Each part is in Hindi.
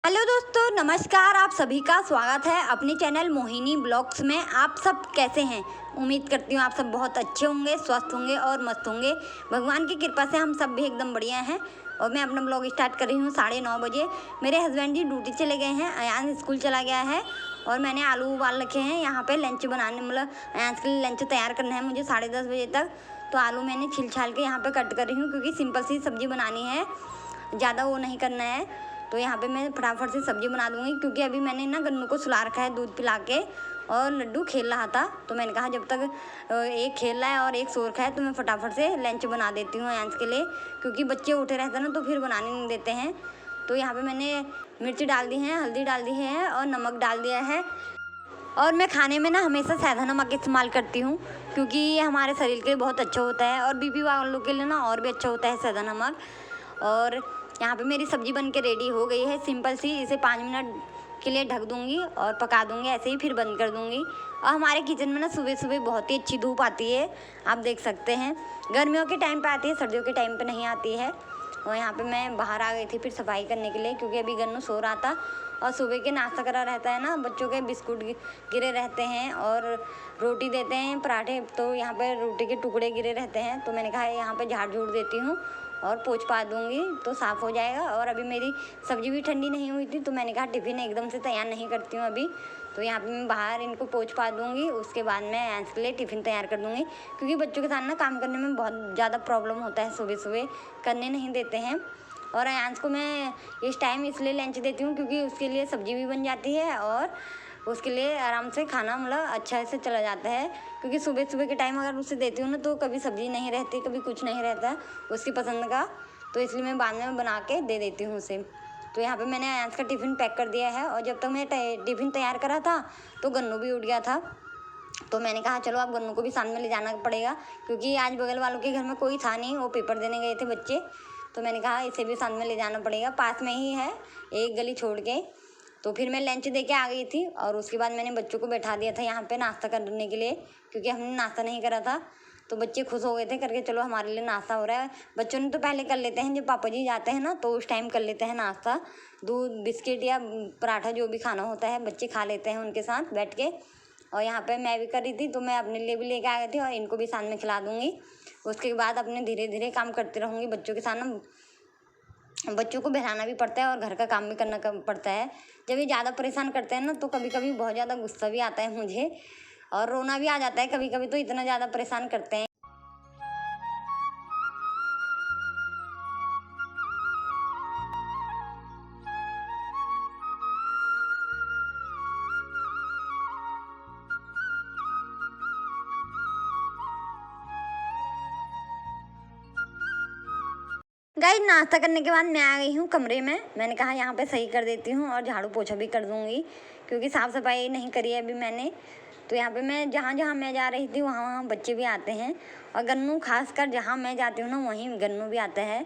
हेलो दोस्तों, नमस्कार। आप सभी का स्वागत है अपने चैनल मोहिनी ब्लॉग्स में। आप सब कैसे हैं? उम्मीद करती हूँ आप सब बहुत अच्छे होंगे, स्वस्थ होंगे और मस्त होंगे। भगवान की कृपा से हम सब भी एकदम बढ़िया हैं। और मैं अपना ब्लॉग स्टार्ट कर रही हूँ 9:30 बजे। मेरे हस्बैंड जी ड्यूटी चले गए हैं, अयान स्कूल चला गया है और मैंने आलू उबाल रखे हैं। यहाँ पे लंच बनाने, मतलब अयान के लिए लंच तैयार करना है मुझे 10:30 बजे तक। तो आलू मैंने छिल छाल के यहाँ पे कट कर रही हूँ, क्योंकि सिंपल सी सब्जी बनानी है, ज़्यादा वो नहीं करना है। तो यहाँ पे मैं फटाफट से सब्जी बना दूँगी, क्योंकि अभी मैंने ना गन्नू को सुला रखा है दूध पिला के, और लड्डू खेल रहा था। तो मैंने कहा जब तक एक खेल रहा है और एक सो रखा है तो मैं फटाफट से लंच बना देती हूँ अयांश के लिए, क्योंकि बच्चे उठे रहते हैं ना तो फिर बनाने नहीं देते हैं। तो यहाँ पे मैंने मिर्ची डाल दी है, हल्दी डाल दी है और नमक डाल दिया है। और मैं खाने में ना हमेशा सादा नमक इस्तेमाल करती हूँ, क्योंकि ये हमारे शरीर के लिए बहुत अच्छा होता है और बीपी वालों के लिए ना और भी अच्छा होता है सादा नमक। और यहाँ पे मेरी सब्ज़ी बन के रेडी हो गई है, सिंपल सी। इसे 5 मिनट के लिए ढक दूँगी और पका दूँगी, ऐसे ही फिर बंद कर दूँगी। और हमारे किचन में ना सुबह सुबह बहुत ही अच्छी धूप आती है, आप देख सकते हैं। गर्मियों के टाइम पे आती है, सर्दियों के टाइम पे नहीं आती है। और यहाँ पे मैं बाहर आ गई थी फिर सफाई करने के लिए, क्योंकि अभी गन्नू सो रहा था और सुबह के नाश्ता करा रहता है ना, बच्चों के बिस्कुट गिरे रहते हैं और रोटी देते हैं, पराठे। तो यहाँ पे रोटी के टुकड़े गिरे रहते हैं, तो मैंने कहा यहाँ पे झाड़ झूड़ देती हूँ और पोंछ पा दूँगी तो साफ़ हो जाएगा। और अभी मेरी सब्ज़ी भी ठंडी नहीं हुई थी, तो मैंने कहा टिफ़िन एकदम से तैयार नहीं करती हूँ अभी। तो यहाँ पे मैं बाहर इनको पोंछ पा दूँगी, उसके बाद मैं अयांश के लिए टिफ़िन तैयार कर दूँगी, क्योंकि बच्चों के साथ ना काम करने में बहुत ज़्यादा प्रॉब्लम होता है, सुबह सुबह करने नहीं देते हैं। और अयांश को मैं इस टाइम इसलिए लंच देती हूँ, क्योंकि उसके लिए सब्ज़ी भी बन जाती है और उसके लिए आराम से खाना मतलब अच्छा से चला जाता है। क्योंकि सुबह सुबह के टाइम अगर उसे देती हूँ ना तो कभी सब्ज़ी नहीं रहती, कभी कुछ नहीं रहता उसकी पसंद का, तो इसलिए मैं बाद में बना के दे देती हूँ उसे। तो यहाँ पे मैंने अयांश का टिफ़िन पैक कर दिया है, और जब तक मैं टिफ़िन तैयार करा था तो गन्नू भी उठ गया था। तो मैंने कहा चलो अब गन्नू को भी साथ में ले जाना पड़ेगा, क्योंकि आज बगल वालों के घर में कोई था नहीं, वो पेपर देने गए थे बच्चे। तो मैंने कहा इसे भी साथ में ले जाना पड़ेगा, पास में ही है, एक गली छोड़ के। तो फिर मैं लंच दे के आ गई थी, और उसके बाद मैंने बच्चों को बैठा दिया था यहाँ पे नाश्ता करने के लिए, क्योंकि हमने नाश्ता नहीं करा था। तो बच्चे खुश हो गए थे करके, चलो हमारे लिए नाश्ता हो रहा है। बच्चों ने तो पहले कर लेते हैं, जब पापा जी जाते हैं ना तो उस टाइम कर लेते हैं नाश्ता, दूध बिस्किट या पराठा जो भी खाना होता है बच्चे खा लेते हैं उनके साथ बैठ के। और यहाँ पे मैं भी कर रही थी, तो मैं अपने लिए भी लेके आ गई थी और इनको भी साथ में खिला दूँगी। उसके बाद अपने धीरे धीरे काम करती रहूँगी बच्चों के साथ ना। बच्चों को बहलाना भी पड़ता है और घर का काम भी करना पड़ता है। जब ये ज़्यादा परेशान करते हैं ना तो कभी कभी बहुत ज़्यादा गुस्सा भी आता है मुझे, और रोना भी आ जाता है कभी कभी, तो इतना ज़्यादा परेशान करते हैं। गाइस, नाश्ता करने के बाद मैं आ गई हूँ कमरे में। मैंने कहा यहाँ पे सही कर देती हूँ और झाड़ू पोछा भी कर दूँगी, क्योंकि साफ़ सफाई नहीं करी है अभी मैंने। तो यहाँ पे मैं जहाँ जहाँ मैं जा रही थी वहाँ वहाँ बच्चे भी आते हैं, और गन्नू खासकर जहाँ मैं जाती हूँ ना वहीं गन्नू भी आता है।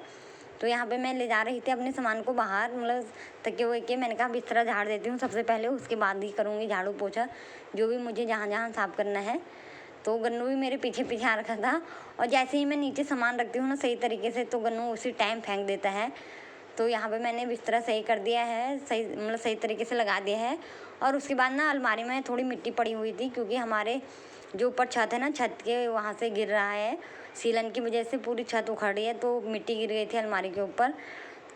तो यहाँ पे मैं ले जा रही थी अपने सामान को बाहर, मतलब तकिए वकिए। मैंने कहा बिस्तरा झाड़ देती हूँ सबसे पहले, उसके बाद ही करूँगी झाड़ू पोछा, जो भी मुझे जहाँ जहाँ साफ़ करना है। तो गन्नू भी मेरे पीछे पीछे आ रखा था, और जैसे ही मैं नीचे सामान रखती हूँ ना सही तरीके से, तो गन्नू उसी टाइम फेंक देता है। तो यहाँ पे मैंने बिस्तरा सही कर दिया है, सही मतलब सही तरीके से लगा दिया है। और उसके बाद ना अलमारी में थोड़ी मिट्टी पड़ी हुई थी, क्योंकि हमारे जो ऊपर छत है ना, छत के वहाँ से गिर रहा है, सीलन की वजह से पूरी छत उखड़ रही है, तो मिट्टी गिर गई थी अलमारी के ऊपर।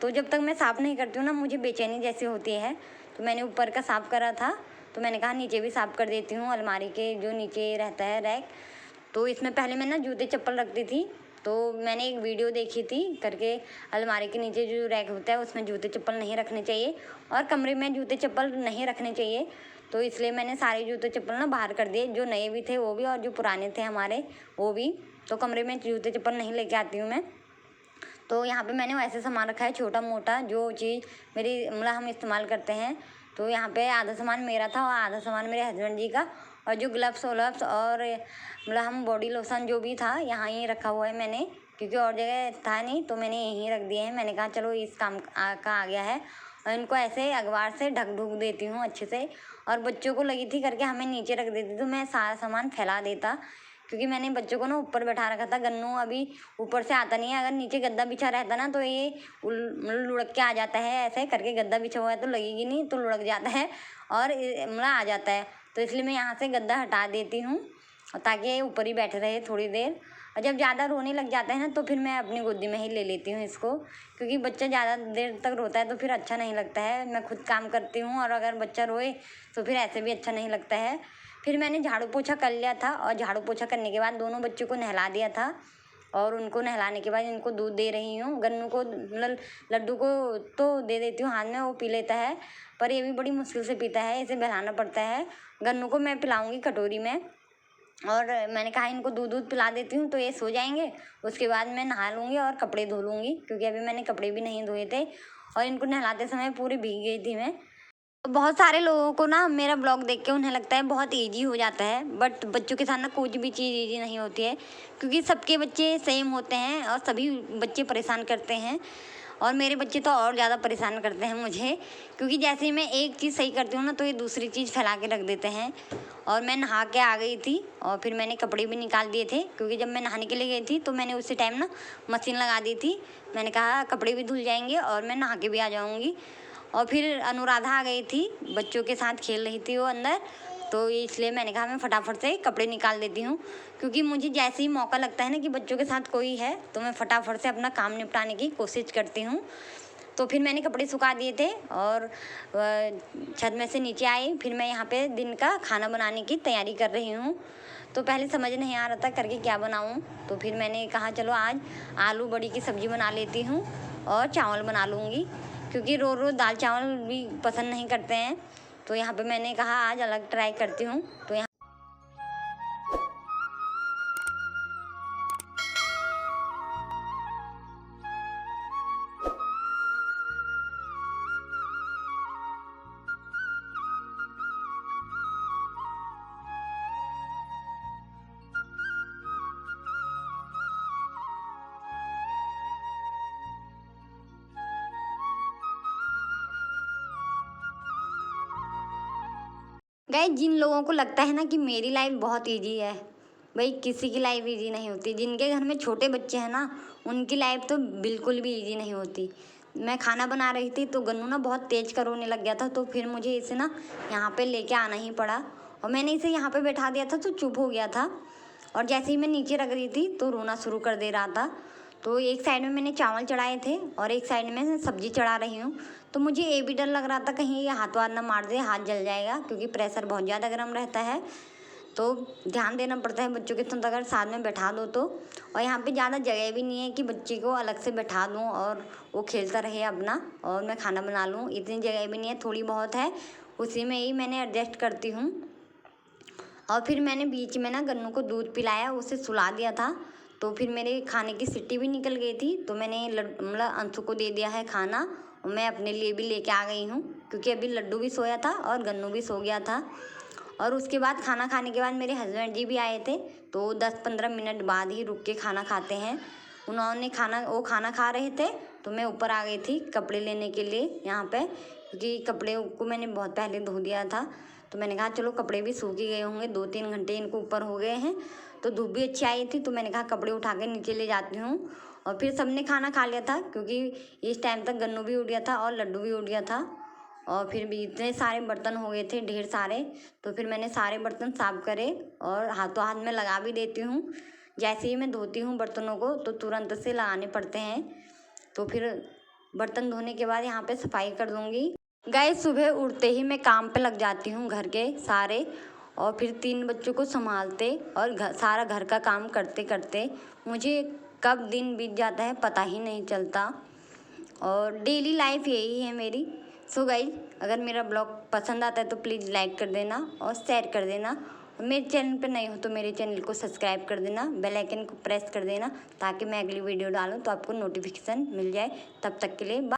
तो जब तक मैं साफ़ नहीं करती हूँ ना मुझे बेचैनी जैसी होती है। तो मैंने ऊपर का साफ़ करा था, तो मैंने कहा नीचे भी साफ़ कर देती हूँ, अलमारी के जो नीचे रहता है रैक। तो इसमें पहले मैं ना जूते चप्पल रखती थी, तो मैंने एक वीडियो देखी थी करके, अलमारी के नीचे जो रैक होता है उसमें जूते चप्पल नहीं रखने चाहिए, और कमरे में जूते चप्पल नहीं रखने चाहिए। तो इसलिए मैंने सारे जूते चप्पल ना बाहर कर दिए, जो नए भी थे वो भी और जो पुराने थे हमारे वो भी। तो कमरे में जूते चप्पल नहीं लेके आती हूँ मैं। तो यहाँ पे मैंने वैसे सामान रखा है छोटा मोटा, जो चीज़ मेरी मतलब हम इस्तेमाल करते हैं। तो यहाँ पे आधा सामान मेरा था और आधा सामान मेरे हस्बैंड जी का, और जो ग्लव्स वलव्स और मतलब हम बॉडी लोशन जो भी था यहाँ ही रखा हुआ है मैंने, क्योंकि और जगह था नहीं, तो मैंने यहीं रख दिए हैं। मैंने कहा चलो इस काम का आ गया है, और इनको ऐसे अखबार से ढक ढुक देती हूँ अच्छे से। और बच्चों को लगी थी करके हमें नीचे रख देती, तो मैं सारा सामान फैला देता, क्योंकि मैंने बच्चों को ना ऊपर बैठा रखा था। गन्नू अभी ऊपर से आता नहीं है, अगर नीचे गद्दा बिछा रहता ना तो ये लुढ़क के आ जाता है। ऐसे करके गद्दा बिछा हुआ है तो लगेगी नहीं, तो लुढ़क जाता है और आ जाता है। तो इसलिए मैं यहाँ से गद्दा हटा देती हूँ ताकि ये ऊपर ही बैठे रहे थोड़ी देर। और जब ज़्यादा रोने लग जाता है ना तो फिर मैं अपनी गोदी में ही ले लेती हूँ इसको, क्योंकि बच्चा ज़्यादा देर तक रोता है तो फिर अच्छा नहीं लगता है। मैं खुद काम करती हूँ और अगर बच्चा रोए तो फिर ऐसे भी अच्छा नहीं लगता है। फिर मैंने झाड़ू पोछा कर लिया था और झाड़ू पोछा करने के बाद दोनों बच्चों को नहला दिया था और उनको नहलाने के बाद इनको दूध दे रही हूँ। गन्नू को मतलब लड्डू को तो दे देती हूँ हाथ में, वो पी लेता है, पर ये भी बड़ी मुश्किल से पीता है, इसे बहलाना पड़ता है। गन्नू को मैं पिलाऊंगी कटोरी में और मैंने कहा इनको दूध पिला देती हूँ तो ये सो जाएंगे। उसके बाद मैं नहा लूँगी और कपड़े धो लूँगी, क्योंकि अभी मैंने कपड़े भी नहीं धोए थे और इनको नहलाते समय पूरी भीग गई थी मैं। बहुत सारे लोगों को ना मेरा ब्लॉग देख के उन्हें लगता है बहुत ईजी हो जाता है, बट बच्चों के साथ ना कुछ भी चीज़ ईजी नहीं होती है, क्योंकि सबके बच्चे सेम होते हैं और सभी बच्चे परेशान करते हैं। और मेरे बच्चे तो और ज़्यादा परेशान करते हैं मुझे, क्योंकि जैसे ही मैं एक चीज़ सही करती हूँ ना तो ये दूसरी चीज़ फैला के रख देते हैं। और मैं नहा के आ गई थी और फिर मैंने कपड़े भी निकाल दिए थे, क्योंकि जब मैं नहाने के लिए गई थी तो मैंने उसी टाइम ना मशीन लगा दी थी। मैंने कहा कपड़े भी धुल जाएंगे और मैं नहा के भी आ जाऊँगी। और फिर अनुराधा आ गई थी, बच्चों के साथ खेल रही थी वो अंदर, तो इसलिए मैंने कहा मैं फटाफट से कपड़े निकाल देती हूँ, क्योंकि मुझे जैसे ही मौका लगता है ना कि बच्चों के साथ कोई है तो मैं फटाफट से अपना काम निपटाने की कोशिश करती हूँ। तो फिर मैंने कपड़े सुखा दिए थे और छत में से नीचे आई। फिर मैं यहाँ पे दिन का खाना बनाने की तैयारी कर रही हूँ। तो पहले समझ नहीं आ रहा था करके क्या बनाऊँ, तो फिर मैंने कहा चलो आज आलू बड़ी की सब्ज़ी बना लेती हूँ और चावल बना लूँगी, क्योंकि रोज़ रोज़ दाल चावल भी पसंद नहीं करते हैं। तो यहाँ पे मैंने कहा आज अलग ट्राई करती हूँ। तो यहाँ गाइस, जिन लोगों को लगता है ना कि मेरी लाइफ बहुत इजी है, भाई किसी की लाइफ इजी नहीं होती। जिनके घर में छोटे बच्चे हैं ना उनकी लाइफ तो बिल्कुल भी इजी नहीं होती। मैं खाना बना रही थी तो गन्नू ना बहुत तेज का रोने लग गया था, तो फिर मुझे इसे ना यहाँ पे लेके आना ही पड़ा और मैंने इसे यहाँ पे बैठा दिया था तो चुप हो गया था। और जैसे ही मैं नीचे रख रही थी तो रोना शुरू कर दे रहा था। तो एक साइड में मैंने चावल चढ़ाए थे और एक साइड में सब्जी चढ़ा रही हूँ। तो मुझे ये भी डर लग रहा था कहीं ये हाथ वाथ ना मार दे, हाथ जल जाएगा, क्योंकि प्रेशर बहुत ज़्यादा गर्म रहता है। तो ध्यान देना पड़ता है बच्चों के साथ अगर साथ में बैठा दो तो। और यहाँ पे ज़्यादा जगह भी नहीं है कि बच्चे को अलग से बैठा दूँ और वो खेलता रहे अपना और मैं खाना बना लूँ, इतनी जगह भी नहीं है, थोड़ी बहुत है, उसी में ही मैंने एडजस्ट करती हूँ। और फिर मैंने बीच में ना गन्नू को दूध पिलाया, उसे सुला दिया था। तो फिर मेरे खाने की सीटी भी निकल गई थी, तो मैंने मतलब अंशु को दे दिया है खाना और मैं अपने लिए भी लेके आ गई हूँ, क्योंकि अभी लड्डू भी सोया था और गन्नू भी सो गया था। और उसके बाद खाना खाने के बाद मेरे हस्बैंड जी भी आए थे, तो 10-15 मिनट बाद ही रुक के खाना खाते हैं। उन्होंने वो खाना खा रहे थे तो मैं ऊपर आ गई थी कपड़े लेने के लिए यहाँ पे, क्योंकि कपड़े को मैंने बहुत पहले धो दिया था। तो मैंने कहा चलो कपड़े भी सूख ही गए होंगे, 2-3 घंटे इनको ऊपर हो गए हैं, तो धूप भी अच्छी आई थी, तो मैंने कहा कपड़े उठा के नीचे ले जाती हूँ। और फिर सबने खाना खा लिया था, क्योंकि इस टाइम तक गन्नू भी उठ गया था और लड्डू भी उठ गया था। और फिर भी इतने सारे बर्तन हो गए थे, ढेर सारे, तो फिर मैंने सारे बर्तन साफ करे और हाथों हाथ में लगा भी देती हूँ। जैसे ही मैं धोती हूँ बर्तनों को तो तुरंत से लगाने पड़ते हैं। तो फिर बर्तन धोने के बाद यहाँ पे सफाई कर दूँगी। गाइस, सुबह उठते ही मैं काम पे लग जाती हूँ घर के सारे, और फिर 3 बच्चों को संभालते और सारा घर का काम करते करते मुझे कब दिन बीत जाता है पता ही नहीं चलता। और डेली लाइफ यही है मेरी। सो गाइस, अगर मेरा ब्लॉग पसंद आता है तो प्लीज़ लाइक कर देना और शेयर कर देना। मेरे चैनल पर नए हो तो मेरे चैनल को सब्सक्राइब कर देना, बेल आइकन को प्रेस कर देना, ताकि मैं अगली वीडियो डालूँ तो आपको नोटिफिकेशन मिल जाए। तब तक के लिए बाय।